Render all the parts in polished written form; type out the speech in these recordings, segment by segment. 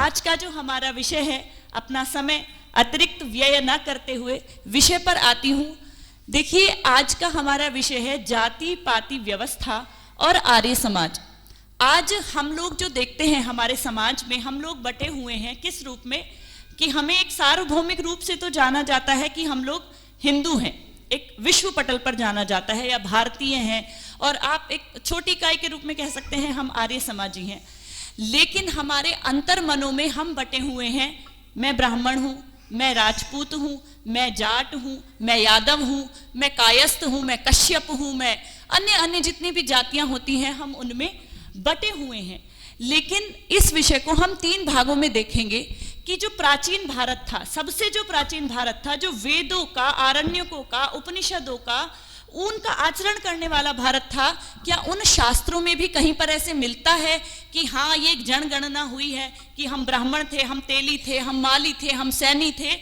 आज का जो हमारा विषय है, अपना समय अतिरिक्त व्यय न करते हुए विषय पर आती हूं। देखिए, आज का हमारा विषय है जाति पाति व्यवस्था और आर्य समाज। आज हम लोग जो देखते हैं हमारे समाज में, हम लोग बटे हुए हैं किस रूप में कि हमें एक सार्वभौमिक रूप से तो जाना जाता है कि हम लोग हिंदू हैं, एक विश्व पटल पर जाना जाता है, या भारतीय हैं, और आप एक छोटी इकाई के रूप में कह सकते हैं हम आर्य समाजी हैं। लेकिन हमारे अंतर मनों में हम बटे हुए हैं, मैं ब्राह्मण हूं, मैं राजपूत हूं, मैं जाट हूं, मैं यादव हूं, मैं कायस्थ हूं, मैं कश्यप हूं, मैं अन्य जितनी भी जातियां होती हैं हम उनमें बटे हुए हैं। लेकिन इस विषय को हम 3 भागों में देखेंगे कि जो प्राचीन भारत था, सबसे जो प्राचीन भारत था, जो वेदों का, आरण्यकों का, उपनिषदों का, उनका आचरण करने वाला भारत था, क्या उन शास्त्रों में भी कहीं पर ऐसे मिलता है कि हाँ ये एक जनगणना हुई है कि हम ब्राह्मण थे, हम तेली थे, हम माली थे, हम सैनी थे,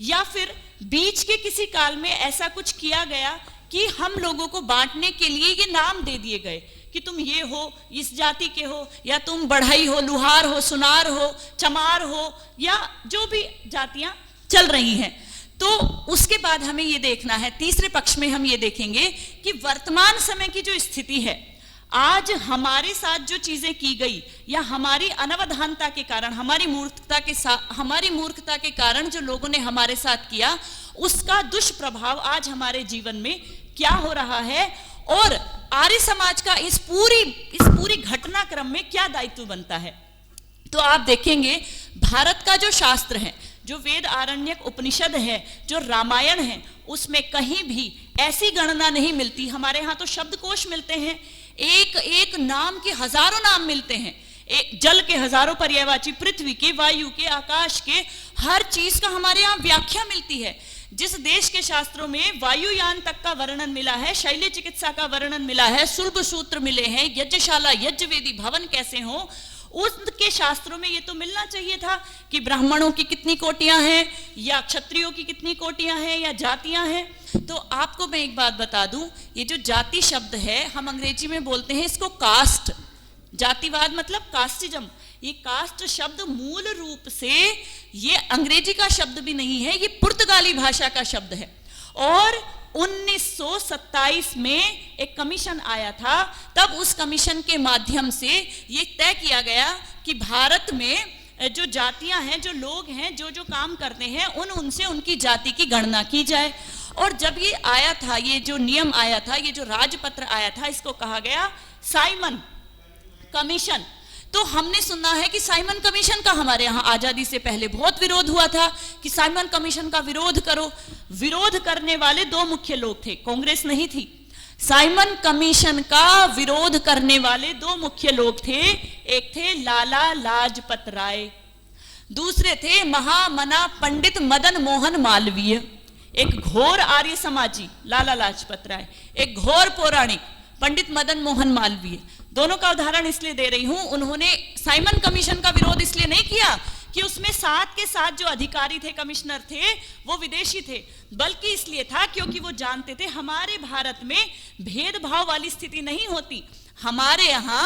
या फिर बीच के किसी काल में ऐसा कुछ किया गया कि हम लोगों को बांटने के लिए ये नाम दे दिए गए कि तुम ये हो, इस जाति के हो, या तुम बढ़ई हो, लुहार हो, सुनार हो, चमार हो, या जो भी जातियां चल रही हैं। तो उसके बाद हमें ये देखना है, तीसरे पक्ष में हम ये देखेंगे कि वर्तमान समय की जो स्थिति है, आज हमारे साथ जो चीजें की गई, या हमारी अनवधानता के कारण, हमारी मूर्खता के कारण जो लोगों ने हमारे साथ किया, उसका दुष्प्रभाव आज हमारे जीवन में क्या हो रहा है, और आर्य समाज का इस पूरी घटनाक्रम में क्या दायित्व बनता है। तो आप देखेंगे भारत का जो शास्त्र है, जो वेद, आरण्यक, उपनिषद है, जो रामायण है, उसमें कहीं भी ऐसी गणना नहीं मिलती। हमारे यहाँ तो शब्दकोश मिलते हैं, एक एक नाम के हजारों नाम मिलते हैं, एक जल के हजारों पर्यायवाची, पृथ्वी के, वायु के, आकाश के, हर चीज का हमारे यहाँ व्याख्या मिलती है। जिस देश के शास्त्रों में वायुयान तक का वर्णन मिला है, शैल्य चिकित्सा का वर्णन मिला है, शुल्ब सूत्र मिले हैं, यज्ञशाला, यज्ञवेदी, भवन कैसे हो, उसके शास्त्रों में ये तो मिलना चाहिए था कि ब्राह्मणों की कितनी कोटियां हैं, या क्षत्रियों की कितनी कोटियां हैं, या जातियां हैं। तो आपको मैं एक बात बता दूं, ये जो जाति शब्द है, हम अंग्रेजी में बोलते हैं इसको कास्ट, जातिवाद मतलब कास्टिज्म। ये कास्ट शब्द मूल रूप से ये अंग्रेजी का शब्द भी नहीं है, ये पुर्तगाली भाषा का शब्द है। और 1927 में एक कमीशन आया था, तब उस कमीशन के माध्यम से ये तय किया गया कि भारत में जो जातियां हैं, जो लोग हैं, जो जो काम करते हैं, उनसे उनकी जाति की गणना की जाए। और जब ये आया था, ये जो नियम आया था, ये जो राजपत्र आया था, इसको कहा गया साइमन कमीशन। तो हमने सुना है कि साइमन कमीशन का हमारे यहाँ आजादी से पहले बहुत विरोध हुआ था कि साइमन कमीशन का विरोध करो। विरोध करने वाले 2 मुख्य लोग थे, कांग्रेस नहीं थी। साइमन कमीशन का विरोध करने वाले 2 मुख्य लोग थे, एक थे लाला लाजपत राय, दूसरे थे महामना पंडित मदन मोहन मालवीय। एक घोर आर्य समाजी लाला लाजपत राय, एक घोर पौराणिक पंडित मदन मोहन मालवीय। दोनों का उदाहरण इसलिए दे रही हूं, उन्होंने साइमन कमीशन का विरोध इसलिए नहीं किया कि उसमें 7 के 7 जो अधिकारी थे, कमिश्नर थे, वो विदेशी थे, बल्कि इसलिए था क्योंकि वो जानते थे हमारे भारत में भेदभाव वाली स्थिति नहीं होती। हमारे यहाँ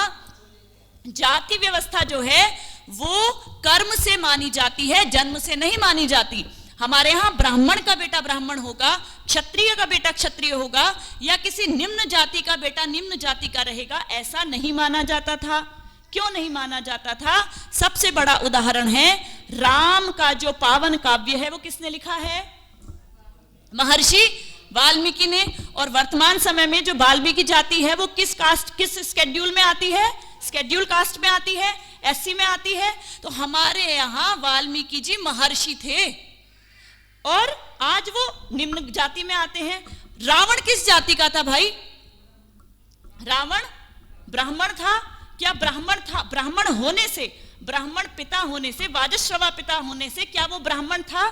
जाति व्यवस्था जो है वो कर्म से मानी जाती है, जन्म से नहीं मानी जाती। हमारे यहाँ ब्राह्मण का बेटा ब्राह्मण होगा, क्षत्रिय का बेटा क्षत्रिय होगा, या किसी निम्न जाति का बेटा निम्न जाति का रहेगा, ऐसा नहीं माना जाता था। क्यों नहीं माना जाता था? सबसे बड़ा उदाहरण है राम का जो पावन काव्य है, वो किसने लिखा है? महर्षि वाल्मीकि ने। और वर्तमान समय में जो वाल्मीकि जाति है वो किस कास्ट, किस स्केड्यूल में आती है? स्केड्यूल कास्ट में आती है, एससी में आती है। तो हमारे यहाँ वाल्मीकि जी महर्षि थे और आज वो निम्न जाति में आते हैं। रावण किस जाति का था भाई? रावण ब्राह्मण था। क्या ब्राह्मण था? ब्राह्मण होने से, ब्राह्मण पिता होने से, वाजश्रवा पिता होने से क्या वो ब्राह्मण था?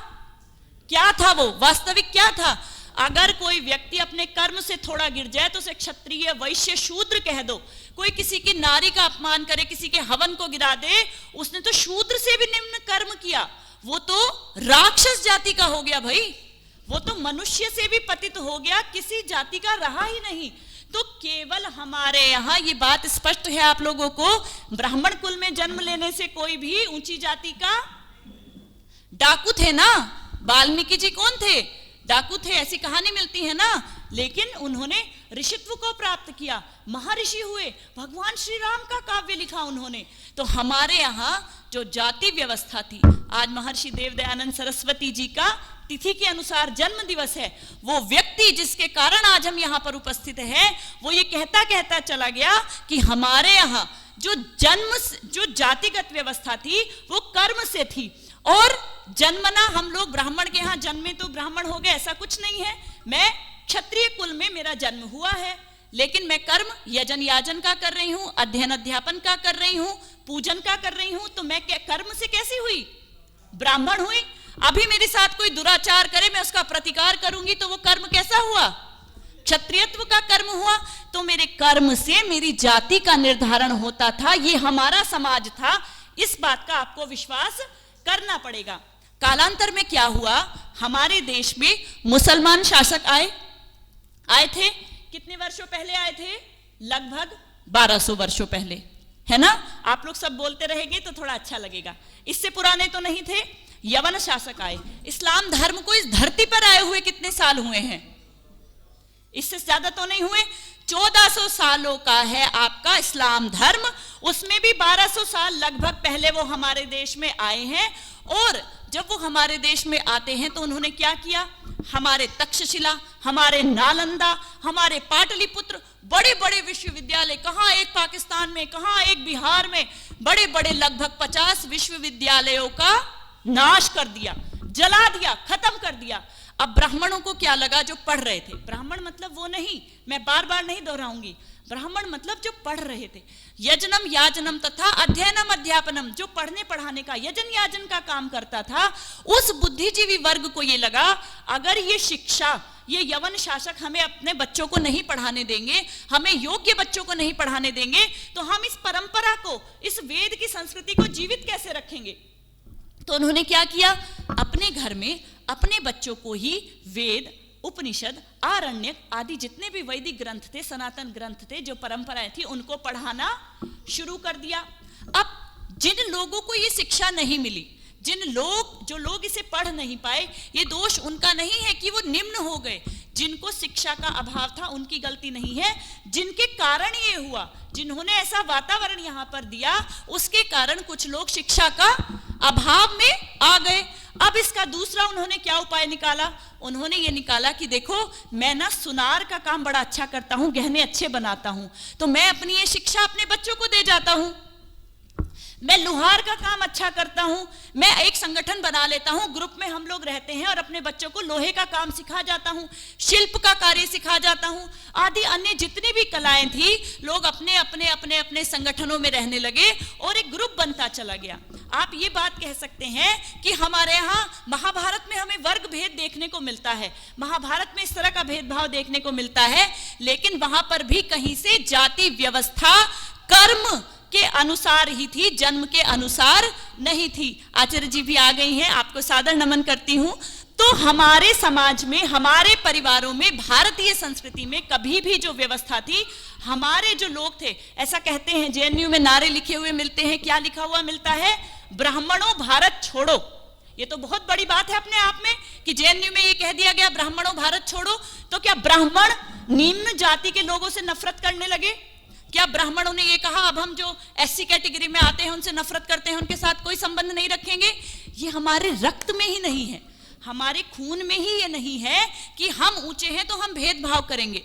क्या था वो? वास्तविक क्या था? अगर कोई व्यक्ति अपने कर्म से थोड़ा गिर जाए तो उसे क्षत्रिय, वैश्य, शूद्र कह दो। कोई किसी की नारी का अपमान करे, किसी के हवन को गिरा दे, उसने तो शूद्र से भी निम्न कर्म किया, वो तो राक्षस जाति का हो गया भाई, वो तो मनुष्य से भी पतित हो गया, किसी जाति का रहा ही नहीं। तो केवल हमारे यहाँ ये बात स्पष्ट है आप लोगों को, ब्राह्मण कुल में जन्म लेने से कोई भी ऊंची जाति का, डाकू थे ना, वाल्मीकि जी कौन थे, डाकू थे, ऐसी कहानी मिलती है ना, लेकिन उन्होंने ऋषित्व को प्राप्त किया, महर्षि हुए, भगवान श्री राम का काव्य लिखा उन्होंने। तो हमारे यहाँ जो जाति व्यवस्था थी, आज महर्षि देवदयानंद सरस्वती जी का तिथि के अनुसार जन्म दिवस है, वो व्यक्ति जिसके कारण आज हम यहाँ पर उपस्थित हैं, वो ये कहता कहता चला गया कि हमारे यहाँ जो जातिगत व्यवस्था थी वो कर्म से थी, और जन्मना हम लोग ब्राह्मण के यहाँ जन्मे तो ब्राह्मण हो गए, ऐसा कुछ नहीं है। मैं क्षत्रिय कुल में मेरा जन्म हुआ है, लेकिन मैं कर्म यजन याजन का कर रही हूं, अध्ययन अध्यापन का कर रही हूं, पूजन का कर रही हूं, तो मैं कर्म से कैसी हुई, ब्राह्मण हुई। अभी मेरे साथ कोई दुराचार करे, मैं उसका प्रतिकार करूंगी, तो वो कर्म कैसा हुआ, क्षत्रियत्व का कर्म हुआ। तो मेरे कर्म से मेरी जाति का निर्धारण होता था, ये हमारा समाज था, इस बात का आपको विश्वास करना पड़ेगा। कालांतर में क्या हुआ, हमारे देश में मुसलमान शासक आए थे, कितने वर्षों पहले आए थे, लगभग 1200 वर्षों पहले, है ना। आप लोग सब बोलते रहेंगे तो थोड़ा अच्छा लगेगा, इससे पुराने तो नहीं थे। यवन शासक आए, इस्लाम धर्म को इस धरती पर आए हुए कितने साल हुए हैं, इससे ज्यादा तो नहीं हुए। 1400 सालों का है आपका इस्लाम धर्म, उसमें भी 1200 साल लगभग पहले वो हमारे देश में आए हैं। और जब वो हमारे देश में आते हैं तो उन्होंने क्या किया, हमारे तक्षशिला, हमारे नालंदा, हमारे पाटलिपुत्र, बड़े बड़े विश्वविद्यालय, कहां एक पाकिस्तान में, कहां एक बिहार में, बड़े बड़े लगभग 50 विश्वविद्यालयों का नाश कर दिया, जला दिया, खत्म कर दिया। अब ब्राह्मणों को क्या लगा, जो पढ़ रहे थे, ब्राह्मण मतलब वो नहीं, मैं बार बार नहीं दोहराऊंगी, ब्राह्मण मतलब जो पढ़ रहे थे, यजनम याजनम तथा अध्ययनम अध्यापनम, जो पढ़ने पढ़ाने का, यजन याजन का काम करता था, उस बुद्धिजीवी वर्ग को ये लगा, अगर ये शिक्षा, ये यवन शासक हमें अपने बच्चों को नहीं पढ़ाने देंगे, हमें योग्य बच्चों को नहीं पढ़ाने देंगे, तो हम इस परंपरा को, इस वेद की संस्कृति को जीवित कैसे रखेंगे। तो उन्होंने क्या किया, अपने घर में अपने बच्चों को ही वेद, उपनिषद, आरण्यक आदि जितने भी वैदिक ग्रंथ थे, सनातन ग्रंथ थे, जो परंपराएं थी, उनको पढ़ाना शुरू कर दिया। अब जिन लोगों को ये शिक्षा नहीं मिली, जो लोग इसे पढ़ नहीं पाए, ये दोष उनका नहीं है कि वो निम्न हो गए, जिनको शिक्षा का अभाव था उनकी गलती नहीं है, जिनके कारण ये हुआ, जिन्होंने ऐसा वातावरण यहाँ पर दिया, उसके कारण कुछ लोग शिक्षा का अभाव में आ गए। अब इसका दूसरा उन्होंने क्या उपाय निकाला, उन्होंने ये निकाला कि देखो, मैं ना सुनार का काम बड़ा अच्छा करता हूं, गहने अच्छे बनाता हूं, तो मैं अपनी ये शिक्षा अपने बच्चों को दे जाता हूं। मैं लुहार का काम अच्छा करता हूं, मैं एक संगठन बना लेता हूं, ग्रुप में हम लोग रहते हैं और अपने बच्चों को लोहे का काम सिखा जाता हूं, शिल्प का कार्य सिखा जाता हूं, आदि अन्य जितनी भी कलाएं थी, लोग अपने अपने अपने अपने संगठनों में रहने लगे और एक ग्रुप बनता चला गया। आप ये बात कह सकते हैं कि हमारे यहाँ महाभारत में हमें वर्ग भेद देखने को मिलता है, महाभारत में इस तरह का भेदभाव देखने को मिलता है, लेकिन वहां पर भी कहीं से जाति व्यवस्था कर्म के अनुसार ही थी, जन्म के अनुसार नहीं थी। आचार्य जी भी आ गई हैं, आपको सादर नमन करती हूं। तो हमारे समाज में, हमारे परिवारों में, भारतीय संस्कृति में कभी भी जो व्यवस्था थी, हमारे जो लोग थे, ऐसा कहते हैं, जेएनयू में नारे लिखे हुए मिलते हैं, क्या लिखा हुआ मिलता है, ब्राह्मणों भारत छोड़ो। ये तो बहुत बड़ी बात है अपने आप में कि जेएनयू में ये कह दिया गया ब्राह्मणों भारत छोड़ो। तो क्या ब्राह्मण निम्न जाति के लोगों से नफरत करने लगे? क्या ब्राह्मणों ने ये कहा अब हम जो एससी कैटेगरी में आते हैं उनसे नफरत करते हैं, उनके साथ कोई संबंध नहीं रखेंगे? ये हमारे रक्त में ही नहीं है, हमारे खून में ही ये नहीं है कि हम ऊंचे हैं तो हम भेदभाव करेंगे।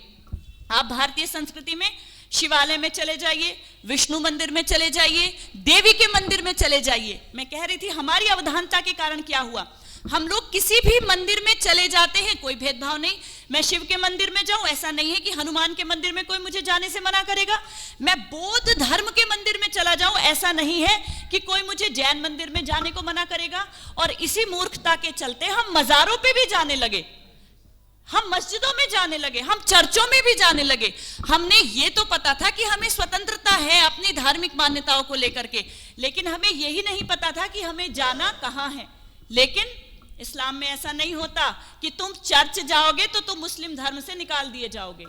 आप भारतीय संस्कृति में शिवालय में चले जाइए, विष्णु मंदिर में चले जाइए, देवी के मंदिर में चले जाइए। मैं कह रही थी हमारी अवधानता के कारण क्या हुआ, हम लोग किसी भी मंदिर में चले जाते हैं, कोई भेदभाव नहीं। मैं शिव के मंदिर में जाऊं, ऐसा नहीं है कि हनुमान के मंदिर में कोई मुझे जाने से मना करेगा। मैं बौद्ध धर्म के मंदिर में चला जाऊं, ऐसा नहीं है कि कोई मुझे जैन मंदिर में जाने को मना करेगा। और इसी मूर्खता के चलते हम मजारों पे भी जाने लगे, हम मस्जिदों में जाने लगे, हम चर्चों में भी जाने लगे। हमने ये तो पता था कि हमें स्वतंत्रता है अपनी धार्मिक मान्यताओं को लेकर के, लेकिन हमें यही नहीं पता था कि हमें जाना कहां है। लेकिन इस्लाम में ऐसा नहीं होता कि तुम चर्च जाओगे तो तुम मुस्लिम धर्म से निकाल दिए जाओगे।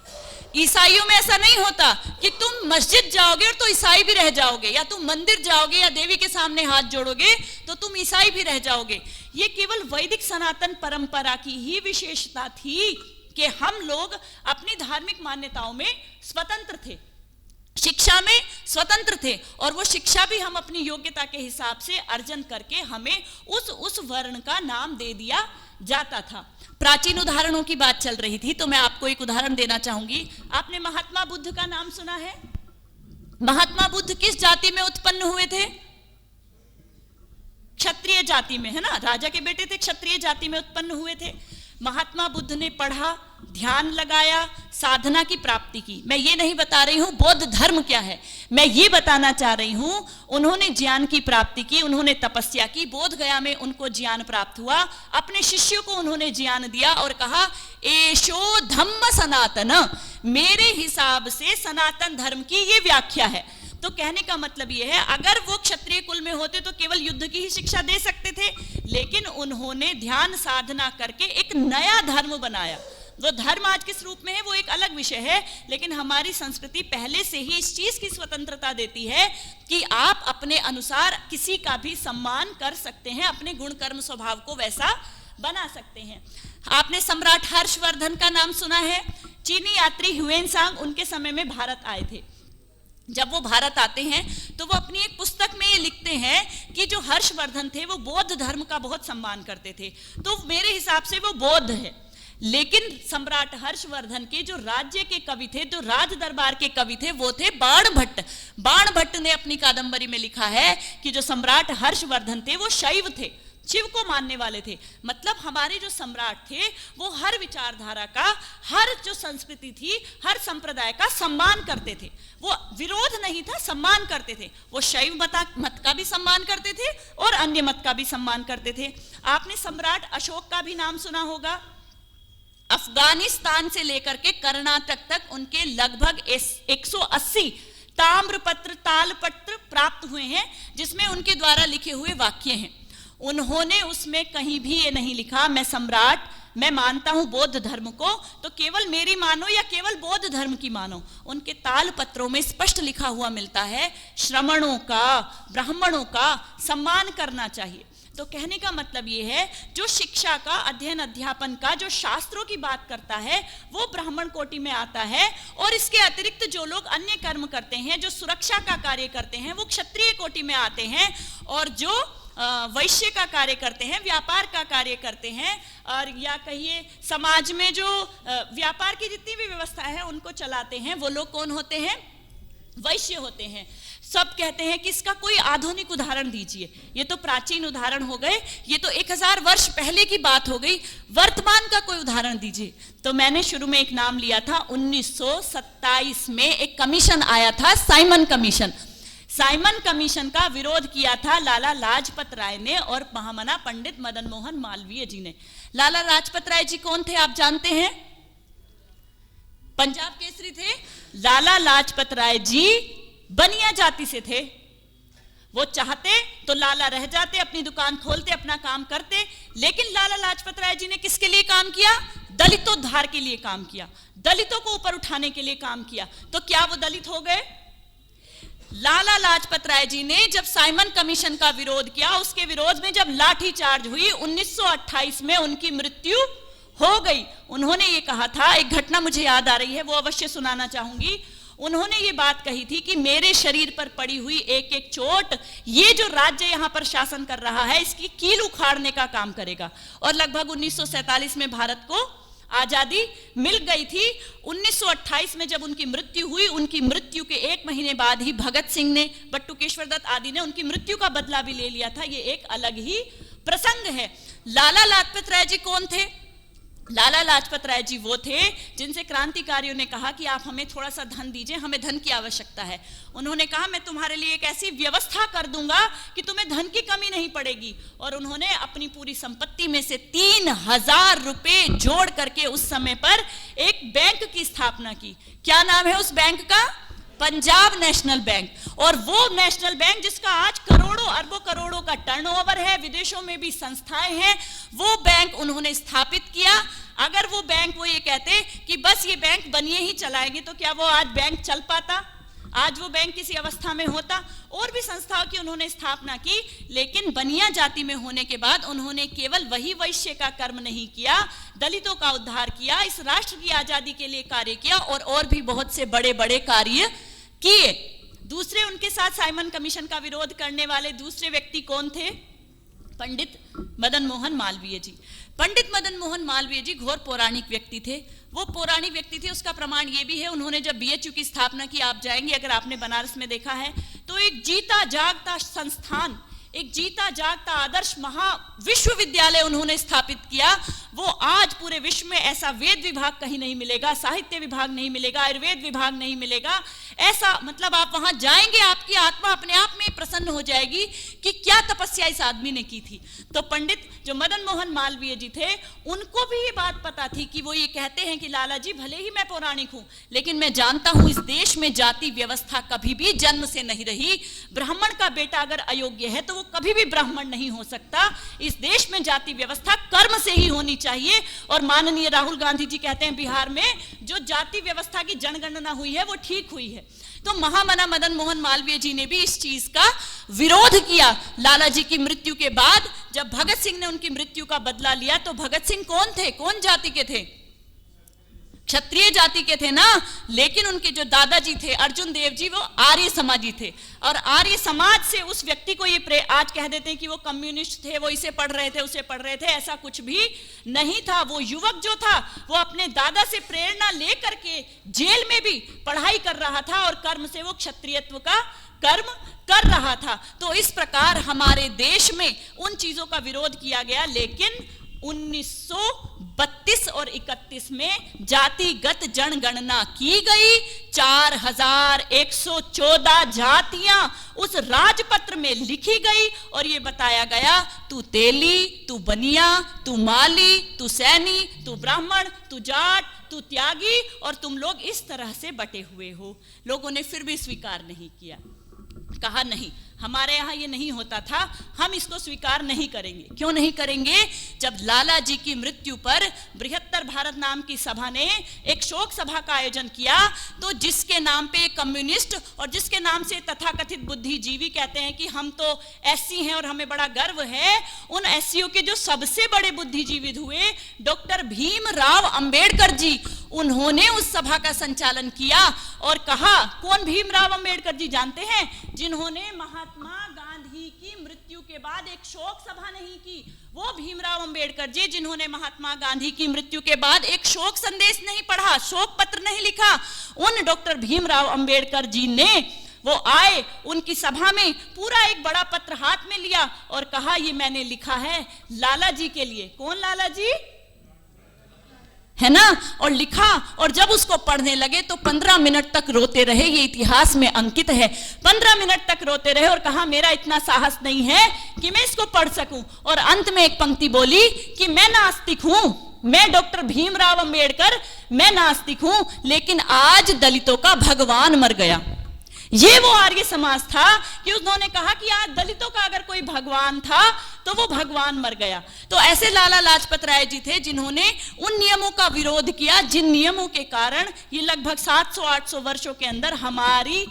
ईसाइयों में ऐसा नहीं होता कि तुम मस्जिद जाओगे और तो ईसाई भी रह जाओगे, या तुम मंदिर जाओगे या देवी के सामने हाथ जोड़ोगे तो तुम ईसाई भी रह जाओगे। ये केवल वैदिक सनातन परंपरा की ही विशेषता थी कि हम लोग अपनी धार्मिक मान्यताओं में स्वतंत्र थे, शिक्षा में स्वतंत्र थे, और वो शिक्षा भी हम अपनी योग्यता के हिसाब से अर्जन करके हमें उस वर्ण का नाम दे दिया जाता था। प्राचीन उदाहरणों की बात चल रही थी तो मैं आपको एक उदाहरण देना चाहूंगी। आपने महात्मा बुद्ध का नाम सुना है? महात्मा बुद्ध किस जाति में उत्पन्न हुए थे? क्षत्रिय जाति में, है ना, राजा के बेटे थे, क्षत्रिय जाति में उत्पन्न हुए थे। महात्मा बुद्ध ने पढ़ा, ध्यान लगाया, साधना की प्राप्ति की। मैं ये नहीं बता रही हूं बौद्ध धर्म क्या है, मैं ये बताना चाह रही हूं उन्होंने ज्ञान की प्राप्ति की, उन्होंने तपस्या की, बोध गया में उनको ज्ञान प्राप्त हुआ, अपने शिष्यों को उन्होंने ज्ञान दिया और कहा एशो धम्म सनातन, मेरे हिसाब से सनातन धर्म की ये व्याख्या है। तो कहने का मतलब यह है, अगर वो क्षत्रिय कुल में होते तो केवल युद्ध की ही शिक्षा दे सकते थे, लेकिन उन्होंने ध्यान साधना करके एक नया धर्म बनाया। वो धर्म आज किस रूप में है वो एक अलग विषय है, लेकिन हमारी संस्कृति पहले से ही इस चीज की स्वतंत्रता देती है कि आप अपने अनुसार किसी का भी सम्मान कर सकते हैं, अपने गुण कर्म स्वभाव को वैसा बना सकते हैं। आपने सम्राट हर्षवर्धन का नाम सुना है? चीनी यात्री ह्वेनसांग उनके समय में भारत आए थे। जब वो भारत आते हैं तो वो अपनी एक पुस्तक में ये लिखते हैं कि जो हर्षवर्धन थे वो बौद्ध धर्म का बहुत सम्मान करते थे, तो मेरे हिसाब से वो बौद्ध है। लेकिन सम्राट हर्षवर्धन के जो राज्य के कवि थे, जो राज दरबार के कवि थे, वो थे बाणभट्ट। बाणभट्ट ने अपनी कादंबरी में लिखा है कि जो सम्राट हर्षवर्धन थे वो शैव थे, शिव को मानने वाले थे। मतलब हमारे जो सम्राट थे वो हर विचारधारा का, हर जो संस्कृति थी, हर संप्रदाय का सम्मान करते थे। वो विरोध नहीं था, सम्मान करते थे। वो शैव मत का भी सम्मान करते थे और अन्य मत का भी सम्मान करते थे। आपने सम्राट अशोक का भी नाम सुना होगा। अफगानिस्तान से लेकर के कर्नाटक तक उनके लगभग 180 ताम्रपत्र, तालपत्र प्राप्त हुए हैं, जिसमें उनके द्वारा लिखे हुए वाक्य हैं। उन्होंने उसमें कहीं भी ये नहीं लिखा मैं सम्राट, मैं मानता हूं बौद्ध धर्म को, तो केवल मेरी मानो या केवल बौद्ध धर्म की मानो। उनके ताल पत्रों में स्पष्ट लिखा हुआ मिलता है श्रमणों का, ब्राह्मणों का सम्मान करना चाहिए। तो कहने का मतलब ये है, जो शिक्षा का, अध्ययन अध्यापन का, जो शास्त्रों की बात करता है वो ब्राह्मण कोटि में आता है, और इसके अतिरिक्त जो लोग अन्य कर्म करते हैं, जो सुरक्षा का कार्य करते हैं, वो क्षत्रिय कोटि में आते हैं, और जो वैश्य का कार्य करते हैं, व्यापार का कार्य करते हैं, और या कहिए समाज में जो व्यापार की जितनी भी व्यवस्था है उनको चलाते हैं, वो लोग कौन होते हैं? वैश्य होते हैं। सब कहते हैं कि इसका कोई आधुनिक उदाहरण दीजिए। ये तो प्राचीन उदाहरण हो गए, ये तो 1000 वर्ष पहले की बात हो गई, वर्तमान का कोई उदाहरण दीजिए। तो मैंने शुरू में एक नाम लिया था, 1927 में एक कमीशन आया था, साइमन कमीशन। साइमन कमीशन का विरोध किया था लाला लाजपत राय ने और महामना पंडित मदन मोहन मालवीय जी ने। लाला लाजपत राय जी कौन थे आप जानते हैं? पंजाब केसरी थे। लाला लाजपत राय जी बनिया जाति से थे। वो चाहते तो लाला रह जाते, अपनी दुकान खोलते, अपना काम करते, लेकिन लाला लाजपत राय जी ने किसके लिए काम किया? दलितोद्धार के लिए काम किया, दलितों को ऊपर उठाने के लिए काम किया। तो क्या वो दलित हो गए? लाला लाजपत राय जी ने जब साइमन कमीशन का विरोध किया, उसके विरोध में जब लाठीचार्ज हुई, 1928 में उनकी मृत्यु हो गई। उन्होंने ये कहा था, एक घटना मुझे याद आ रही है, वो अवश्य सुनाना चाहूंगी। उन्होंने ये बात कही थी कि मेरे शरीर पर पड़ी हुई एक एक चोट, ये जो राज्य यहां पर शासन कर रहा है, इसकी कील उखाड़ने का काम करेगा। और लगभग 1947 में भारत को आजादी मिल गई थी। 1928 में जब उनकी मृत्यु हुई, उनकी मृत्यु के 1 महीने बाद ही भगत सिंह ने, बट्टुकेश्वर दत्त आदि ने उनकी मृत्यु का बदला भी ले लिया था। ये एक अलग ही प्रसंग है। लाला लाजपत राय जी कौन थे? लाला लाजपत राय जी वो थे जिनसे क्रांतिकारियों ने कहा कि आप हमें थोड़ा सा धन दीजिए, हमें धन की आवश्यकता है। उन्होंने कहा मैं तुम्हारे लिए एक ऐसी व्यवस्था कर दूंगा कि तुम्हें धन की कमी नहीं पड़ेगी। और उन्होंने अपनी पूरी संपत्ति में से 3000 रुपए जोड़ करके उस समय पर एक बैंक की स्थापना की। क्या नाम है उस बैंक का? Punjab national bank. और वो नेशनल बैंक जिसका आज करोड़ों अरबों करोड़ों का टर्नओवर है, विदेशों में भी संस्थाएं हैं, वो बैंक उन्होंने स्थापित किया। अगर वो बैंक वो ये कहते कि बस ये बैंक बनिए ही चलाएंगे, तो क्या वो आज बैंक चल पाता? आज वो बैंक किसी अवस्था में होता? और भी संस्थाओं की उन्होंने स्थापना की, लेकिन बनिया जाति में होने के बाद उन्होंने केवल वही वैश्य का कर्म नहीं किया, दलितों का उद्धार किया, इस राष्ट्र की आजादी के लिए कार्य किया और भी बहुत से बड़े बड़े कार्य किए। दूसरे उनके साथ साइमन कमीशन का विरोध करने वाले दूसरे व्यक्ति कौन थे? पंडित मदन मोहन मालवीय जी। पंडित मदन मोहन मालवीय जी घोर पौराणिक व्यक्ति थे। वो पौराणिक व्यक्ति थे, उसका प्रमाण ये भी है, उन्होंने जब बीएचयू की स्थापना की, आप जाएंगे अगर आपने बनारस में देखा है, तो एक जीता जागता संस्थान, एक जीता जागता आदर्श महाविश्वविद्यालय उन्होंने स्थापित किया। वो आज पूरे विश्व में ऐसा वेद विभाग कहीं नहीं मिलेगा, साहित्य विभाग नहीं मिलेगा, आयुर्वेद विभाग नहीं मिलेगा। ऐसा मतलब आप वहां जाएंगे, आपकी आत्मा अपने आप में प्रसन्न हो जाएगी कि क्या तपस्या इस आदमी ने की थी। तो पंडित जो मदन मोहन मालवीय जी थे, उनको भी ये बात पता थी कि वो ये कहते हैं कि लाला जी भले ही मैं पौराणिक हूं, लेकिन मैं जानता हूं इस देश में जाति व्यवस्था कभी भी जन्म से नहीं रही। ब्राह्मण का बेटा अगर अयोग्य है तो वो कभी भी ब्राह्मण नहीं हो सकता। इस देश में जाति व्यवस्था कर्म से ही होनी चाहिए। और माननीय राहुल गांधी जी कहते हैं बिहार में जो जाति व्यवस्था की जनगणना हुई है वो ठीक हुई है। तो महामना मदन मोहन मालवीय जी ने भी इस चीज का विरोध किया। लाला जी की मृत्यु के बाद जब भगत सिंह ने उनकी मृत्यु का बदला लिया, तो भगत सिंह कौन थे? कौन जाति के थे? क्षत्रिय जाति के थे ना। लेकिन उनके जो दादाजी थे अर्जुन देव जी, वो आर्य समाजी थे। और आर्य समाज से उस व्यक्ति को ये आज कह देते हैं कि वो कम्युनिस्ट थे, वो इसे पढ़ रहे थे, उसे पढ़ रहे थे, ऐसा कुछ भी नहीं था। वो युवक जो था वो अपने दादा से प्रेरणा लेकर के जेल में भी पढ़ाई कर रहा था और कर्म से वो क्षत्रियत्व का कर्म कर रहा था। तो इस प्रकार हमारे देश में उन चीजों का विरोध किया गया। लेकिन 1932 और 31 में जातिगत जनगणना की गई। 4114 जातियां उस राजपत्र में लिखी गई और ये बताया गया तू तेली, तू बनिया, तू माली, तू सैनी, तू ब्राह्मण, तू जाट, तू त्यागी, और तुम लोग इस तरह से बटे हुए हो। लोगों ने फिर भी स्वीकार नहीं किया, कहा नहीं, हमारे यहाँ ये नहीं होता था, हम इसको स्वीकार नहीं करेंगे। क्यों नहीं करेंगे? जब लाला जी की मृत्यु पर बृहत्तर भारत नाम की सभा ने एक शोक सभा का आयोजन किया, तो जिसके नाम पे कम्युनिस्ट और जिसके नाम से तथाकथित बुद्धिजीवी कहते हैं कि हम तो एससी हैं और हमें बड़ा गर्व है, उन एससीओ के जो सबसे बड़े बुद्धिजीवी हुए डॉक्टर भीमराव अंबेडकर जी, उन्होंने उस सभा का संचालन किया और कहा, कौन भीमराव अंबेडकर जी जानते हैं? जिन्होंने महात्मा गांधी की मृत्यु के बाद एक शोक सभा नहीं की, वो भीमराव अंबेडकर जी जिन्होंने महात्मा गांधी की मृत्यु के बाद एक शोक संदेश नहीं पढ़ा, शोक पत्र नहीं लिखा, उन डॉक्टर भीमराव अंबेडकर जी ने वो आए, उनकी सभा में पूरा एक बड़ा पत्र हाथ में लिया और कहा ये मैंने लिखा है लाला जी के लिए। कौन लाला जी? है ना? और लिखा, और जब उसको पढ़ने लगे तो 15 मिनट तक रोते रहे। ये इतिहास में अंकित है। 15 मिनट तक रोते रहे और कहा मेरा इतना साहस नहीं है कि मैं इसको पढ़ सकूं। और अंत में एक पंक्ति बोली कि मैं नास्तिक हूं, मैं डॉक्टर भीमराव अंबेडकर, मैं नास्तिक हूं, लेकिन आज दलितों का भगवान मर गया। ये वो आर्य समाज था कि उन्होंने कहा कि आज दलितों का अगर कोई भगवान था तो वो भगवान मर गया। तो ऐसे लाला लाजपत राय जी थे जिन्होंने उन नियमों का विरोध किया जिन नियमों के कारण ये लगभग 700-800 वर्षों के अंदर हमारी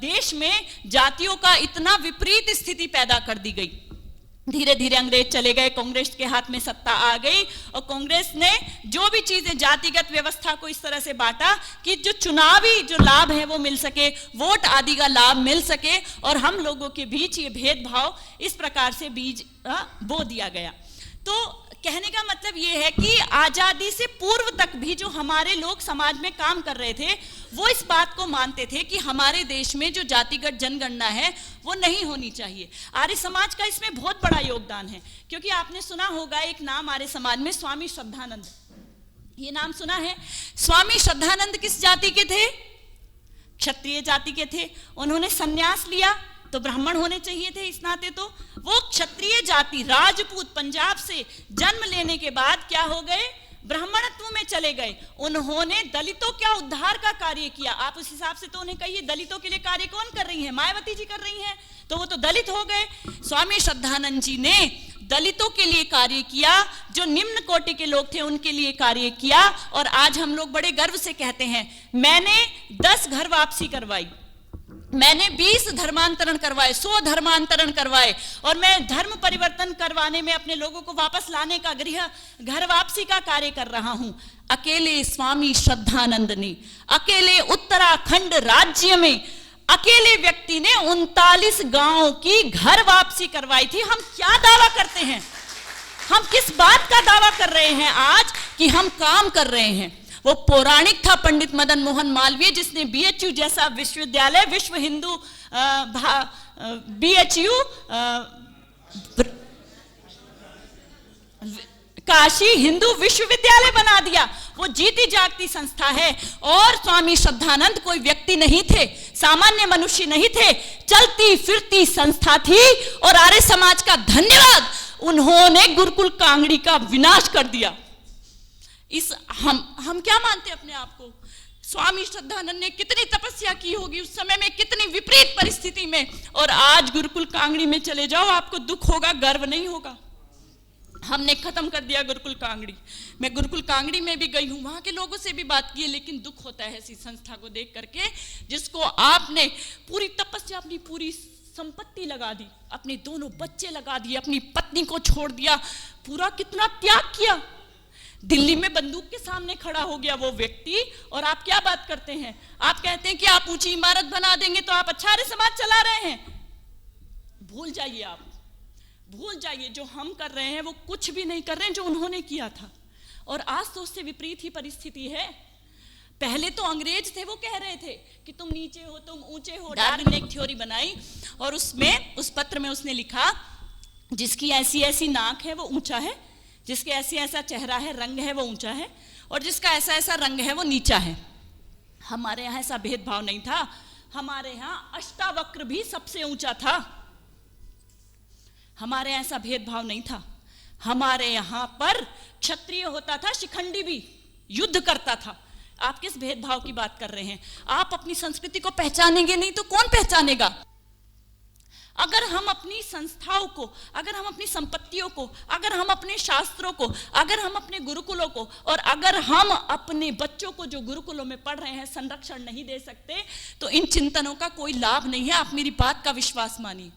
देश में जातियों का इतना विपरीत स्थिति पैदा कर दी गई। धीरे धीरे अंग्रेज चले गए, कांग्रेस के हाथ में सत्ता आ गई और कांग्रेस ने जो भी चीजें जातिगत व्यवस्था को इस तरह से बांटा कि जो चुनावी जो लाभ है वो मिल सके, वोट आदि का लाभ मिल सके और हम लोगों के बीच ये भेदभाव इस प्रकार से बीज बो दिया गया। तो कहने का मतलब ये है कि आजादी से पूर्व तक भी जो हमारे लोग समाज में काम कर रहे थे वो इस बात को मानते थे कि हमारे देश में जो जातिगत जनगणना है वो नहीं होनी चाहिए। आर्य समाज का इसमें बहुत बड़ा योगदान है, क्योंकि आपने सुना होगा एक नाम आर्य समाज में, स्वामी श्रद्धानंद। ये नाम सुना है? स्वामी श्रद्धानंद किस जाति के थे? क्षत्रिय जाति के थे। उन्होंने संन्यास लिया तो ब्राह्मण होने चाहिए थे इस नाते। तो वो क्षत्रिय जाति राजपूत पंजाब से जन्म लेने के बाद क्या हो गए? ब्राह्मणत्व में चले गए, उन्होंने दलितों क्या उद्धार का कार्य किया। आप उस हिसाब से तो उन्हें कहिए दलितों के लिए कार्य कौन कर रही है? मायावती जी कर रही हैं, तो वो तो दलित हो गए। स्वामी श्रद्धानंद जी ने दलितों के लिए कार्य किया, जो निम्न कोटि के लोग थे उनके लिए कार्य किया। और आज हम लोग बड़े गर्व से कहते हैं, मैंने 10 घर वापसी करवाई, मैंने 20 धर्मांतरण करवाए, 100 धर्मांतरण करवाए, और मैं धर्म परिवर्तन करवाने में अपने लोगों को वापस लाने का, गृह घर वापसी का कार्य कर रहा हूं। अकेले स्वामी श्रद्धानंद ने, अकेले उत्तराखंड राज्य में अकेले व्यक्ति ने 39 गांवों की घर वापसी करवाई थी। हम क्या दावा करते हैं? हम किस बात का दावा कर रहे हैं आज कि हम काम कर रहे हैं? वो पौराणिक था पंडित मदन मोहन मालवीय, जिसने बीएचयू जैसा विश्वविद्यालय, विश्व हिंदू बीएचयू काशी हिंदू विश्वविद्यालय बना दिया। वो जीती जागती संस्था है। और स्वामी श्रद्धानंद कोई व्यक्ति नहीं थे, सामान्य मनुष्य नहीं थे, चलती फिरती संस्था थी। और आर्य समाज का धन्यवाद, उन्होंने गुरुकुल कांगड़ी का विनाश कर दिया। इस हम क्या मानते अपने आप को? स्वामी श्रद्धानंद ने कितनी तपस्या की होगी उस समय में, कितनी विपरीत परिस्थिति में, और आज गुरुकुल कांगड़ी में चले जाओ, आपको दुख होगा, गर्व नहीं होगा। हमने खत्म कर दिया गुरुकुल कांगड़ी। मैं गुरुकुल कांगड़ी में भी गई हूं, वहां के लोगों से भी बात की है, लेकिन दुख होता है ऐसी संस्था को देख करके, जिसको आपने पूरी तपस्या, अपनी पूरी संपत्ति लगा दी, अपने दोनों बच्चे लगा दिए, अपनी पत्नी को छोड़ दिया, पूरा कितना त्याग किया। दिल्ली में बंदूक के सामने खड़ा हो गया वो व्यक्ति, और आप क्या बात करते हैं? आप कहते हैं कि आप ऊंची इमारत बना देंगे तो आप अच्छा आर्य समाज चला रहे हैं। भूल जाइए, आप भूल जाइए, जो हम कर रहे हैं वो कुछ भी नहीं कर रहे हैं जो उन्होंने किया था। और आज तो उससे विपरीत ही परिस्थिति है। पहले तो अंग्रेज थे, वो कह रहे थे कि तुम नीचे हो, तुम ऊंचे हो। डार्विन ने एक थ्योरी बनाई, और उसमें, उस पत्र में उसने लिखा, जिसकी ऐसी ऐसी नाक है वो ऊंचा है, जिसके ऐसे ऐसा चेहरा है, रंग है, वो ऊंचा है, और जिसका ऐसा ऐसा रंग है वो नीचा है। हमारे यहाँ ऐसा भेदभाव नहीं था। हमारे यहाँ अष्टावक्र भी सबसे ऊंचा था। हमारे यहाँ ऐसा भेदभाव नहीं था। हमारे यहाँ पर क्षत्रिय होता था, शिखंडी भी युद्ध करता था। आप किस भेदभाव की बात कर रहे हैं? आप अपनी संस्कृति को पहचानेंगे नहीं तो कौन पहचानेगा? अगर हम अपनी संस्थाओं को, अगर हम अपनी संपत्तियों को, अगर हम अपने शास्त्रों को, अगर हम अपने गुरुकुलों को, और अगर हम अपने बच्चों को जो गुरुकुलों में पढ़ रहे हैं संरक्षण नहीं दे सकते, तो इन चिंतनों का कोई लाभ नहीं है। आप मेरी बात का विश्वास मानिए।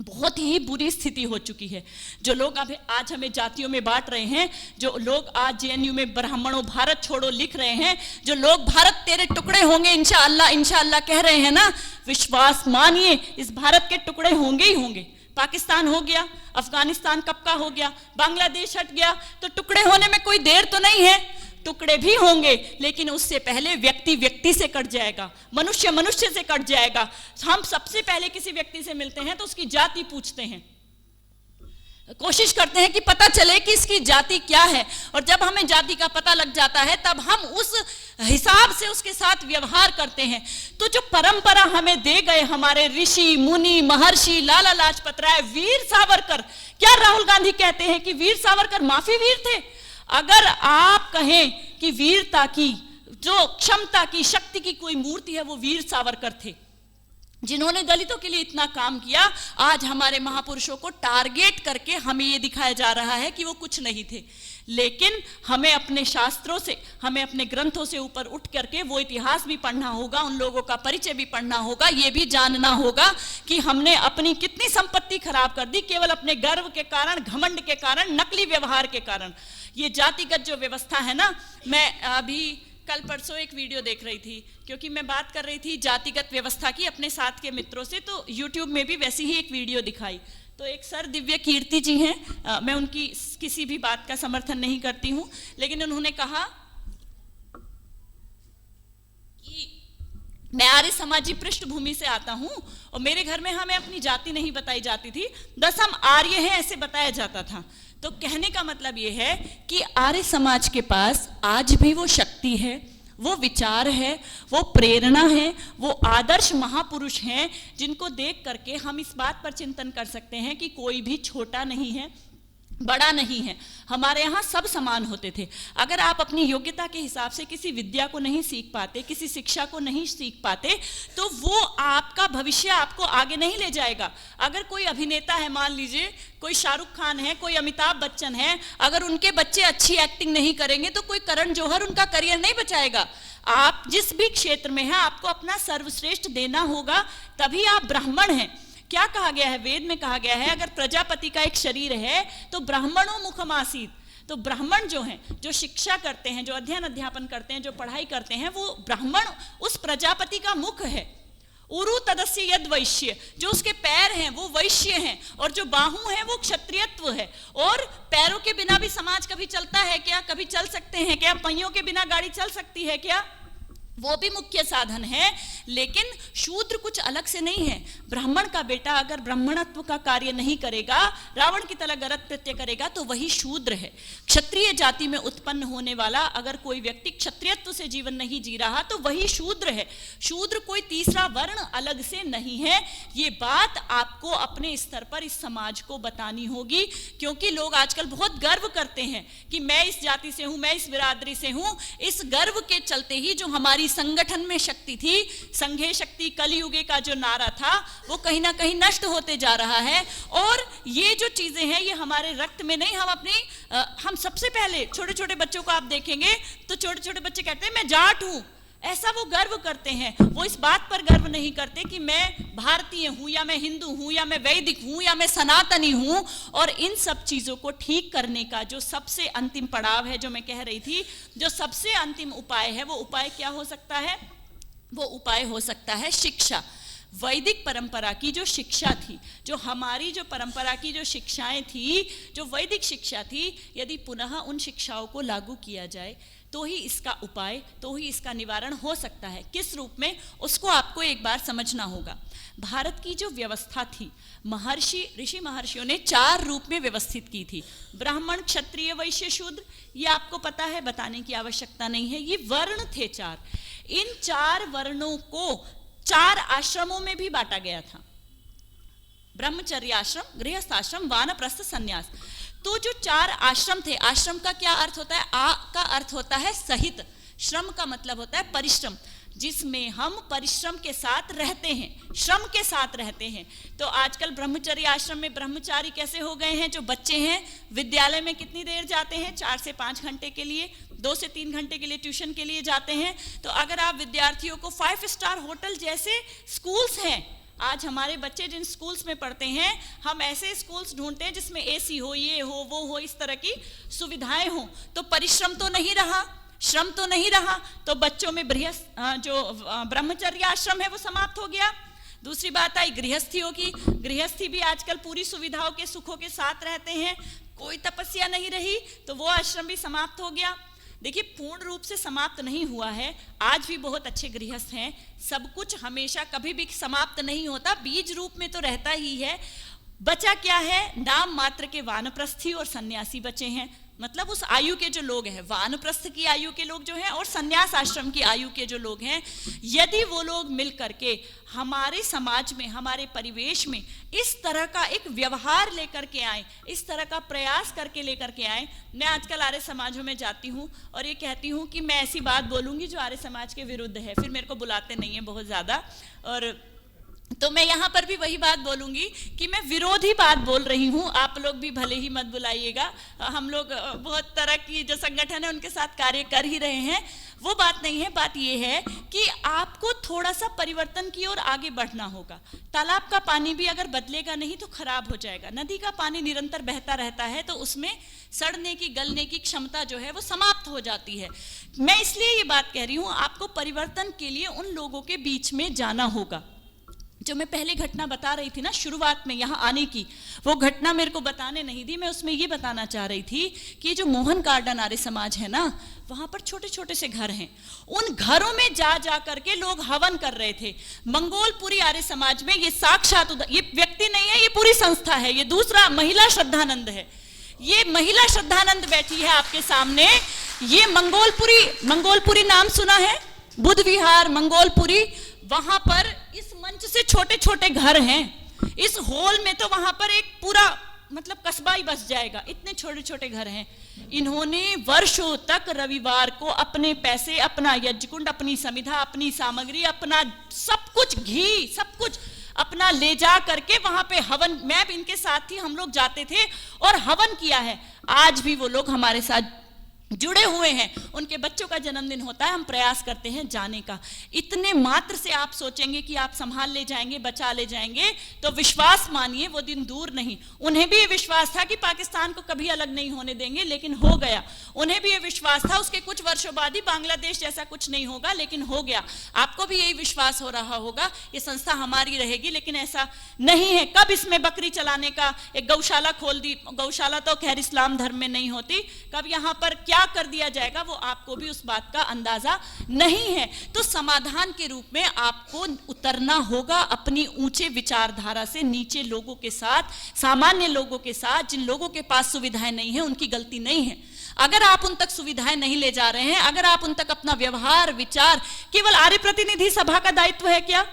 बहुत ही बुरी स्थिति हो चुकी है। जो लोग अभी आज हमें जातियों में बांट रहे हैं, जो लोग आज जेएनयू में ब्राह्मणों भारत छोड़ो लिख रहे हैं, जो लोग भारत तेरे टुकड़े होंगे इंशाअल्लाह इंशाअल्लाह कह रहे हैं ना, विश्वास मानिए, इस भारत के टुकड़े होंगे ही होंगे। पाकिस्तान हो गया, अफगानिस्तान कब का हो गया, बांग्लादेश हट गया, तो टुकड़े होने में कोई देर तो नहीं है। टुकड़े भी होंगे, लेकिन उससे पहले व्यक्ति व्यक्ति से कट जाएगा, मनुष्य मनुष्य से कट जाएगा। हम सबसे पहले किसी व्यक्ति से मिलते हैं तो उसकी जाति पूछते हैं, कोशिश करते हैं कि पता चले कि इसकी जाति क्या है, और जब हमें जाति का पता लग जाता है तब हम उस हिसाब से उसके साथ व्यवहार करते हैं। तो जो परंपरा हमें दे गए हमारे ऋषि मुनि महर्षि, लाला लाजपत राय, वीर सावरकर, क्या राहुल गांधी कहते हैं कि वीर सावरकर माफी वीर थे? अगर आप कहें कि वीरता की, जो क्षमता की, शक्ति की कोई मूर्ति है, वो वीर सावरकर थे, जिन्होंने दलितों के लिए इतना काम किया। आज हमारे महापुरुषों को टारगेट करके हमें ये दिखाया जा रहा है कि वो कुछ नहीं थे, लेकिन हमें अपने शास्त्रों से, हमें अपने ग्रंथों से ऊपर उठ करके वो इतिहास भी पढ़ना होगा, उन लोगों का परिचय भी पढ़ना होगा, ये भी जानना होगा कि हमने अपनी कितनी संपत्ति खराब कर दी केवल अपने गर्व के कारण, घमंड के कारण, नकली व्यवहार के कारण। ये जातिगत जो व्यवस्था है ना, मैं अभी कल परसों एक वीडियो देख रही थी, क्योंकि मैं बात कर रही थी जातिगत व्यवस्था की अपने साथ के मित्रों से, तो YouTube में भी वैसी ही एक वीडियो दिखाई। तो एक सर दिव्य कीर्ति जी हैं, मैं उनकी किसी भी बात का समर्थन नहीं करती हूं, लेकिन उन्होंने कहा कि मैं आर्य समाजी पृष्ठभूमि से आता हूं और मेरे घर में हमें अपनी जाति नहीं बताई जाती थी, बस हम आर्य हैं ऐसे बताया जाता था। तो कहने का मतलब ये है कि आर्य समाज के पास आज भी वो शक्ति है, वो विचार है, वो प्रेरणा है, वो आदर्श महापुरुष हैं, जिनको देख करके हम इस बात पर चिंतन कर सकते हैं कि कोई भी छोटा नहीं है, बड़ा नहीं है। हमारे यहाँ सब समान होते थे। अगर आप अपनी योग्यता के हिसाब से किसी विद्या को नहीं सीख पाते, किसी शिक्षा को नहीं सीख पाते, तो वो आपका भविष्य आपको आगे नहीं ले जाएगा। अगर कोई अभिनेता है, मान लीजिए कोई शाहरुख खान है, कोई अमिताभ बच्चन है, अगर उनके बच्चे अच्छी एक्टिंग नहीं करेंगे तो कोई करण जौहर उनका करियर नहीं बचाएगा। आप जिस भी क्षेत्र में हैं, आपको अपना सर्वश्रेष्ठ देना होगा, तभी आप ब्राह्मण हैं। क्या कहा गया है वेद में? कहा गया है अगर प्रजापति का एक शरीर है तो ब्राह्मणों मुखम आसीत। तो ब्राह्मण जो हैं, जो शिक्षा करते हैं, जो अध्ययन अध्यापन करते हैं, जो पढ़ाई करते हैं, वो ब्राह्मण उस प्रजापति का मुख है। उरु तदस्य यद वैश्य, जो उसके पैर हैं वो वैश्य हैं, और जो बाहु हैं वो क्षत्रियत्व है। और पैरों के बिना भी समाज कभी चलता है क्या? कभी चल सकते हैं क्या? पहियों के बिना गाड़ी चल सकती है क्या? वो भी मुख्य साधन है। लेकिन शूद्र कुछ अलग से नहीं है। ब्राह्मण का बेटा अगर ब्राह्मणत्व का कार्य नहीं करेगा, रावण की तरह गरत कृत्य करेगा, तो वही शूद्र है। क्षत्रिय जाति में उत्पन्न होने वाला अगर कोई व्यक्ति क्षत्रियत्व से जीवन नहीं जी रहा, तो वही शूद्र है। शूद्र कोई तीसरा वर्ण अलग से नहीं है। ये बात आपको अपने स्तर पर इस समाज को बतानी होगी, क्योंकि लोग आजकल बहुत गर्व करते हैं कि मैं इस जाति से हूं, मैं इस बिरादरी से हूं। इस गर्व के चलते ही जो हमारी संगठन में शक्ति थी, संघे शक्ति कलियुगे का जो नारा था, वो कहीं ना कहीं नष्ट होते जा रहा है। और ये जो चीजें हैं, ये हमारे रक्त में नहीं। हम सबसे पहले छोटे छोटे बच्चों को आप देखेंगे तो छोटे छोटे बच्चे कहते हैं मैं जाट हूं, ऐसा वो गर्व करते हैं। वो इस बात पर गर्व नहीं करते कि मैं भारतीय हूं, या मैं हिंदू हूं, या मैं वैदिक हूं, या मैं सनातनी हूं। और इन सब चीजों को ठीक करने का जो सबसे अंतिम पड़ाव है, जो मैं कह रही थी, जो सबसे अंतिम उपाय है, वो उपाय क्या हो सकता है? वो उपाय हो सकता है शिक्षा। वैदिक परंपरा की जो शिक्षा थी, जो हमारी जो परंपरा की जो शिक्षाएं थी, जो वैदिक शिक्षा थी, यदि पुनः उन शिक्षाओं को लागू किया जाए तो ही इसका उपाय, तो ही इसका निवारण हो सकता है। किस रूप में, उसको आपको एक बार समझना होगा। भारत की जो व्यवस्था थी, ऋषि महर्षियों ने 4 रूप में व्यवस्थित की थी। ब्राह्मण, क्षत्रिय, वैश्य, शूद्र। ये आपको पता है, बताने की आवश्यकता नहीं है। ये वर्ण थे 4। इन 4 वर्णों को 4 आश्रमों में भी बांटा गया था। ब्रह्मचर्य आश्रम, गृहस्थ आश्रम, वानप्रस्थ, संन्यास। तो जो 4 आश्रम थे, आश्रम का क्या अर्थ होता है? आ का अर्थ होता है सहित, श्रम का मतलब होता है परिश्रम, जिसमें हम परिश्रम के साथ रहते हैं, श्रम के साथ रहते हैं। तो आजकल ब्रह्मचर्य आश्रम में ब्रह्मचारी कैसे हो गए हैं? जो बच्चे हैं विद्यालय में कितनी देर जाते हैं? 4 से 5 घंटे के लिए, 2 से 3 घंटे के लिए ट्यूशन के लिए जाते हैं। तो अगर आप विद्यार्थियों को 5 स्टार होटल जैसे स्कूल्स हैं, आज हमारे बच्चे जिन स्कूल्स में पढ़ते हैं, हम ऐसे स्कूल्स ढूंढते हैं जिसमें एसी हो, ये हो, वो हो, इस तरह की सुविधाएं हो। तो परिश्रम तो नहीं रहा, श्रम तो नहीं रहा। तो बच्चों में जो ब्रह्मचर्य आश्रम है वो समाप्त हो गया। दूसरी बात आई गृहस्थियों की। गृहस्थी भी आजकल पूरी सुविधाओं के सुखों के साथ रहते हैं, कोई तपस्या नहीं रही, तो वो आश्रम भी समाप्त हो गया। देखिए, पूर्ण रूप से समाप्त नहीं हुआ है। आज भी बहुत अच्छे गृहस्थ हैं। सब कुछ हमेशा कभी भी समाप्त नहीं होता, बीज रूप में तो रहता ही है। बचा क्या है? नाम मात्र के वानप्रस्थी और सन्यासी बचे हैं। मतलब उस आयु के जो लोग हैं, वानप्रस्थ की आयु के लोग जो हैं और सन्यास आश्रम की आयु के जो लोग हैं, यदि वो लोग मिल करके हमारे समाज में, हमारे परिवेश में इस तरह का एक व्यवहार लेकर के आए, इस तरह का प्रयास करके लेकर के आए। मैं आजकल आर्य समाजों में जाती हूँ और ये कहती हूँ कि मैं ऐसी बात बोलूँगी जो आर्य समाज के विरुद्ध है, फिर मेरे को बुलाते नहीं है बहुत ज़्यादा। और तो मैं यहाँ पर भी वही बात बोलूंगी कि मैं विरोधी बात बोल रही हूँ, आप लोग भी भले ही मत बुलाइएगा। हम लोग बहुत तरह की जो संगठन है उनके साथ कार्य कर ही रहे हैं, वो बात नहीं है। बात ये है कि आपको थोड़ा सा परिवर्तन की ओर आगे बढ़ना होगा। तालाब का पानी भी अगर बदलेगा नहीं तो खराब हो जाएगा। नदी का पानी निरंतर बहता रहता है तो उसमें सड़ने की, गलने की क्षमता जो है वो समाप्त हो जाती है। मैं इसलिए ये बात कह रही हूँ, आपको परिवर्तन के लिए उन लोगों के बीच में जाना होगा। जो मैं पहले घटना बता रही थी ना शुरुआत में यहाँ आने की, वो घटना मेरे को बताने नहीं दी। मैं उसमें ये बताना चाह रही थी कि जो मोहन गार्डन आर्य समाज है ना, वहां पर छोटे छोटे से घर हैं। उन घरों में जा जा करके लोग हवन कर रहे थे। मंगोलपुरी आर्य समाज में ये साक्षात ये व्यक्ति नहीं है, ये पूरी संस्था है। ये दूसरा महिला श्रद्धानंद है। ये महिला श्रद्धानंद बैठी है आपके सामने। ये मंगोलपुरी नाम सुना है? बुद्ध विहार मंगोलपुरी, वहां पर इस मंच से छोटे छोटे घर हैं। इस हॉल में तो वहां पर एक पूरा मतलब कस्बा ही बस जाएगा, इतने छोटे छोटे घर हैं। इन्होंने वर्षों तक रविवार को अपने पैसे, अपना यज्ञकुंड, अपनी समिधा, अपनी सामग्री, अपना सब कुछ, घी, सब कुछ अपना ले जा करके वहां पे हवन, मैं भी इनके साथ ही हम लोग जाते थे और हवन किया है। आज भी वो लोग हमारे साथ जुड़े हुए हैं। उनके बच्चों का जन्मदिन होता है, हम प्रयास करते हैं जाने का। इतने मात्र से आप सोचेंगे कि आप संभाल ले जाएंगे, बचा ले जाएंगे, तो विश्वास मानिए वो दिन दूर नहीं। उन्हें भी ये विश्वास था कि पाकिस्तान को कभी अलग नहीं होने देंगे, लेकिन हो गया। उन्हें भी ये विश्वास था उसके कुछ वर्षों बाद ही बांग्लादेश जैसा कुछ नहीं होगा, लेकिन हो गया। आपको भी यही विश्वास हो रहा होगा ये संस्था हमारी रहेगी, लेकिन ऐसा नहीं है। कब इसमें बकरी चलाने का एक गौशाला खोल दी, गौशाला तो खैर इस्लाम धर्म में नहीं होती, कब यहाँ पर क्या कर दिया जाएगा वो आपको भी उस बात का अंदाजा नहीं है। तो समाधान के रूप में आपको उतरना होगा अपनी ऊंचे विचारधारा से नीचे लोगों के साथ, सामान्य लोगों के साथ, जिन लोगों के पास सुविधाएं नहीं है, उनकी गलती नहीं है। अगर आप उन तक सुविधाएं नहीं ले जा रहे हैं, अगर आप उन तक अपना व्यवहार, विचार, केवल आर्य प्रतिनिधि सभा का दायित्व है क्या?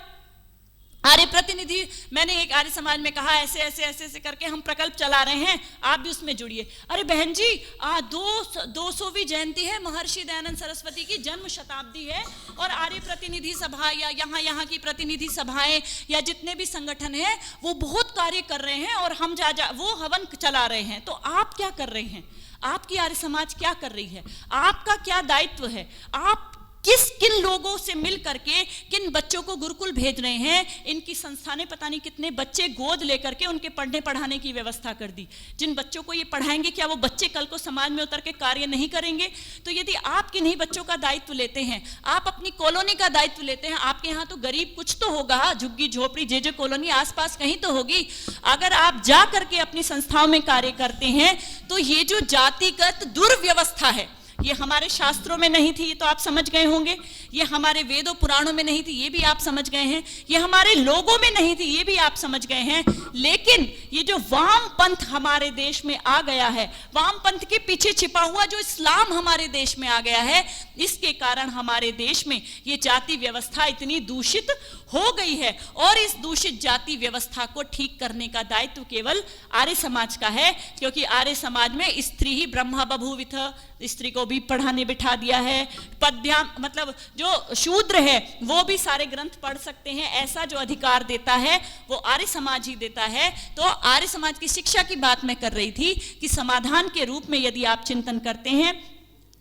आर्य प्रतिनिधि, मैंने एक आर्य समाज में कहा ऐसे ऐसे ऐसे ऐसे करके हम प्रकल्प चला रहे हैं, आप भी उसमें जुड़िए। अरे बहन जी, 200वीं जयंती है, महर्षि दयानंद सरस्वती की जन्म शताब्दी है, और आर्य प्रतिनिधि सभा या यहाँ की प्रतिनिधि सभाएं या जितने भी संगठन हैं वो बहुत कार्य कर रहे हैं, और हम वो हवन चला रहे हैं। तो आप क्या कर रहे हैं? आपकी आर्य समाज क्या कर रही है? आपका क्या दायित्व है? आप किन लोगों से मिल करके किन बच्चों को गुरुकुल भेज रहे हैं? इनकी संस्था ने पता नहीं कितने बच्चे गोद लेकर के उनके पढ़ने पढ़ाने की व्यवस्था कर दी। जिन बच्चों को ये पढ़ाएंगे, क्या वो बच्चे कल को समाज में उतर के कार्य नहीं करेंगे? तो यदि आप किन्हीं बच्चों का दायित्व लेते हैं, आप अपनी कॉलोनी का दायित्व लेते हैं, आपके यहाँ तो गरीब कुछ तो होगा, झुग्गी झोपड़ी जे कॉलोनी आसपास कहीं तो होगी। अगर आप जा करके अपनी संस्थाओं में कार्य करते हैं, तो ये जो जातिगत दुर्व्यवस्था है, ये हमारे शास्त्रों में नहीं थी, ये तो आप समझ गए होंगे। ये हमारे वेदों पुराणों में नहीं थी, ये भी आप समझ गए हैं। ये हमारे लोगों में नहीं थी, ये भी आप समझ गए हैं। लेकिन ये जो वाम पंथ हमारे देश में आ गया है, वाम पंथ के पीछे छिपा हुआ जो इस्लाम हमारे देश में आ गया है, इसके कारण हमारे देश में ये जाति व्यवस्था इतनी दूषित हो गई है। और इस दूषित जाति व्यवस्था को ठीक करने का दायित्व केवल आर्य समाज का है, क्योंकि आर्य समाज में स्त्री ही ब्रह्मा बभूविथ, स्त्री को भी पढ़ाने बिठा दिया है। पद्याम मतलब जो शूद्र है वो भी सारे ग्रंथ पढ़ सकते हैं, ऐसा जो अधिकार देता है वो आर्य समाज ही देता है। तो आर्य समाज की शिक्षा की बात मैं कर रही थी कि समाधान के रूप में यदि आप चिंतन करते हैं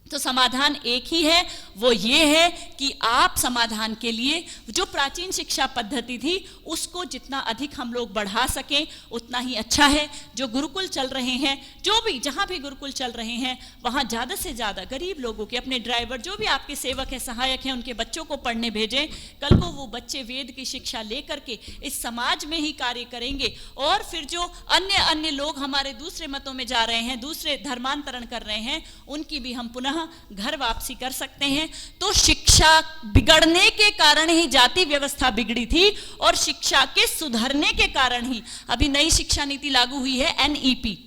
तो समाधान एक ही है, वो ये है कि आप समाधान के लिए जो प्राचीन शिक्षा पद्धति थी उसको जितना अधिक हम लोग बढ़ा सकें उतना ही अच्छा है। जो गुरुकुल चल रहे हैं, जो भी जहाँ भी गुरुकुल चल रहे हैं, वहाँ ज़्यादा से ज़्यादा गरीब लोगों के, अपने ड्राइवर जो भी आपके सेवक हैं, सहायक हैं, उनके बच्चों को पढ़ने भेजें। कल को वो बच्चे वेद की शिक्षा ले करके इस समाज में ही कार्य करेंगे, और फिर जो अन्य लोग हमारे दूसरे मतों में जा रहे हैं, दूसरे धर्मांतरण कर रहे हैं, उनकी भी हम पुनः घर वापसी कर सकते हैं। तो शिक्षा बिगड़ने के कारण ही जाति व्यवस्था बिगड़ी थी, और शिक्षा के सुधरने के कारण ही अभी नई शिक्षा नीति लागू हुई है, एनईपी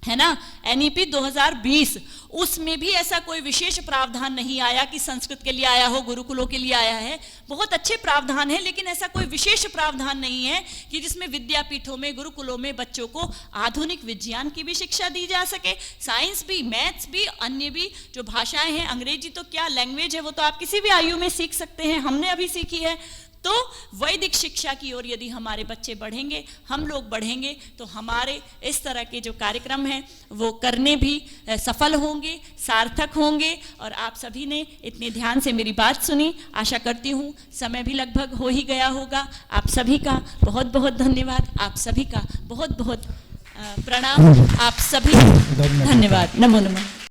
है ना, एनईपी 2020। उसमें भी ऐसा कोई विशेष प्रावधान नहीं आया कि संस्कृत के लिए आया हो, गुरुकुलों के लिए आया है। बहुत अच्छे प्रावधान है, लेकिन ऐसा कोई विशेष प्रावधान नहीं है कि जिसमें विद्यापीठों में, गुरुकुलों में बच्चों को आधुनिक विज्ञान की भी शिक्षा दी जा सके, साइंस भी, मैथ्स भी, अन्य भी जो भाषाएं हैं, अंग्रेजी तो क्या लैंग्वेज है, वो तो आप किसी भी आयु में सीख सकते हैं, हमने अभी सीखी है। तो वैदिक शिक्षा की ओर यदि हमारे बच्चे बढ़ेंगे, हम लोग बढ़ेंगे, तो हमारे इस तरह के जो कार्यक्रम हैं वो करने भी सफल होंगे, सार्थक होंगे। और आप सभी ने इतने ध्यान से मेरी बात सुनी, आशा करती हूँ समय भी लगभग हो ही गया होगा। आप सभी का बहुत बहुत धन्यवाद, आप सभी का बहुत बहुत प्रणाम, आप सभी धन्यवाद। नमो नमः।